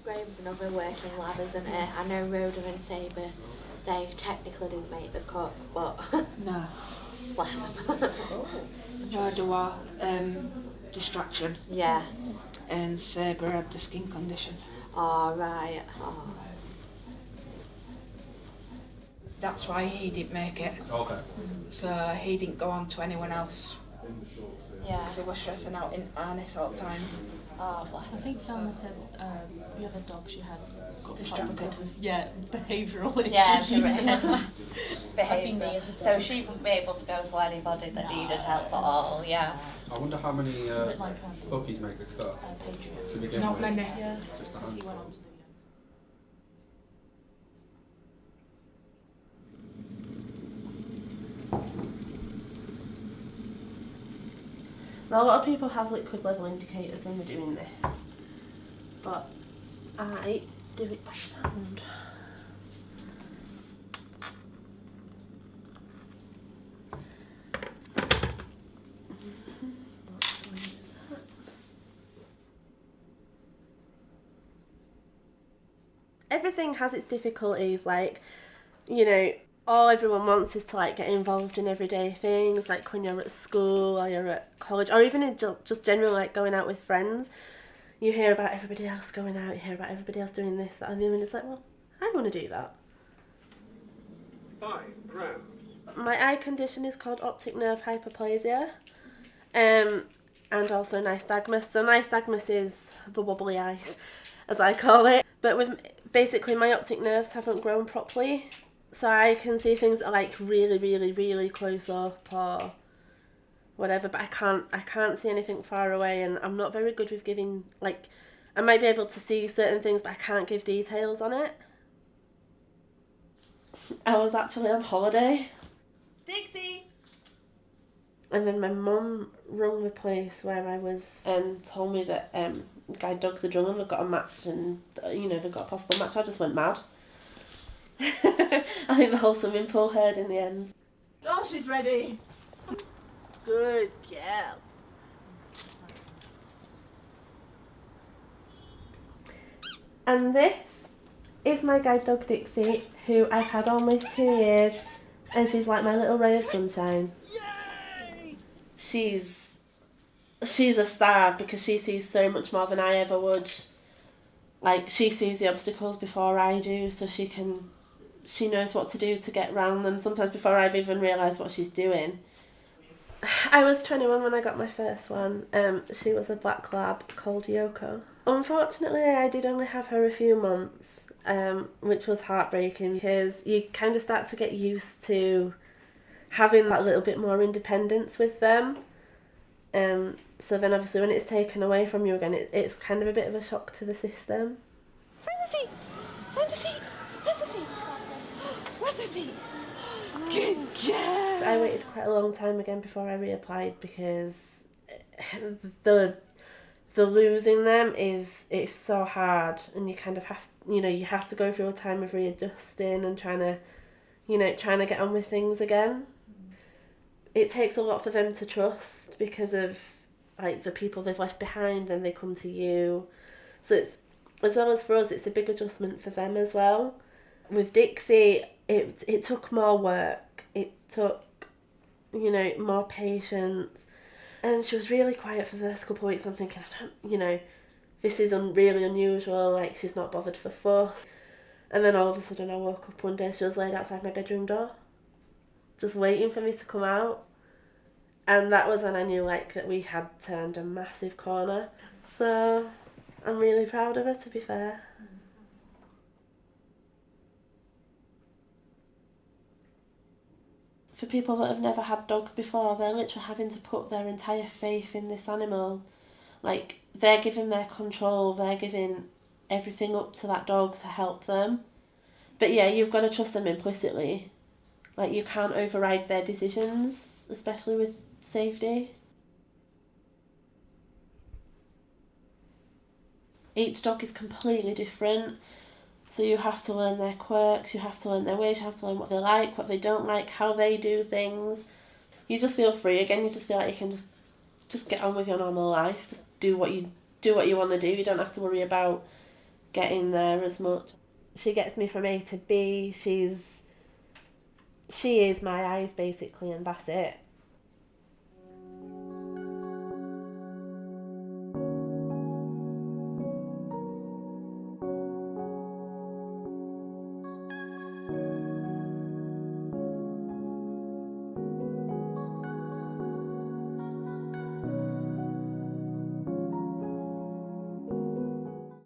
Graham's another working lad, isn't it? I know Rhoda and Sabre, they technically didn't make the cut, but No. bless them. Rhoda was distraction. Yeah. And Sabre had the skin condition. Oh, right. Oh. That's why he didn't make it. Okay. So he didn't go on to anyone else. Yeah. Because he was stressing out in harness all the time. Oh, bless I think Donna said the other dog she had got Distracted. because of, behavioural issues. Yeah, she said. behaviour. So she wouldn't be able to go to anybody that needed help at all, yeah. I wonder how many It's a bit like puppies make the cut Patriot. to begin Not with. many. Yeah, Just a because he handful. went on to Now, a lot of people have liquid level indicators when they're doing this, but I do it by sound. Everything has its difficulties, like, you know, all everyone wants is to like get involved in everyday things, like when you're at school or you're at college, or even in just generally like going out with friends. You hear about everybody else going out, you hear about everybody else doing this, that, and the other, and it's like, well, I want to do that. 5 grams. My eye condition is called optic nerve hyperplasia, and also nystagmus. So nystagmus is the wobbly eyes, as I call it. But with basically my optic nerves haven't grown properly. So I can see things that are like really, really, really close up or whatever, but I can't see anything far away, and I'm not very good with giving, like, I might be able to see certain things, but I can't give details on it. I was actually on holiday. Dixy! And then my mum rung the place where I was and told me that guide dogs had rung and they've got a match, and, you know, they've got a possible match. I just went mad. I think the whole swimming pool heard in the end. Oh, she's ready. Good girl. And this is my guide dog Dixy, who I've had almost 2 years, and she's like my little ray of sunshine. Yay! She's a star because she sees so much more than I ever would. Like, she sees the obstacles before I do, so she knows what to do to get round them, sometimes before I've even realised what she's doing. I was 21 when I got my first one. She was a black lab called Yoko. Unfortunately, I did only have her a few months, which was heartbreaking because you kind of start to get used to having that little bit more independence with them. So then obviously when it's taken away from you again, it's kind of a bit of a shock to the system. Where's the seat? Where's the seat? Good girl! I waited quite a long time again before I reapplied because the losing them it's so hard, and you kind of you have to go through a time of readjusting and trying to get on with things again. It takes a lot for them to trust because of like the people they've left behind, and they come to you. So it's, as well as for us, it's a big adjustment for them as well. With Dixie, it took more work. It took, more patience. And she was really quiet for the first couple of weeks. I'm thinking, this is really unusual. Like, she's not bothered for fuss. And then all of a sudden I woke up one day, she was laid outside my bedroom door, just waiting for me to come out. And that was when I knew that we had turned a massive corner. So I'm really proud of her, to be fair. For people that have never had dogs before, they're literally having to put their entire faith in this animal. Like, they're giving their control, they're giving everything up to that dog to help them. But yeah, you've got to trust them implicitly. Like, you can't override their decisions, especially with safety. Each dog is completely different, so you have to learn their quirks, you have to learn their ways, you have to learn what they like, what they don't like, how they do things. You just feel free again. You just feel like you can just get on with your normal life. Just do what you want to do. You don't have to worry about getting there as much. She gets me from A to B. She is my eyes basically, and that's it.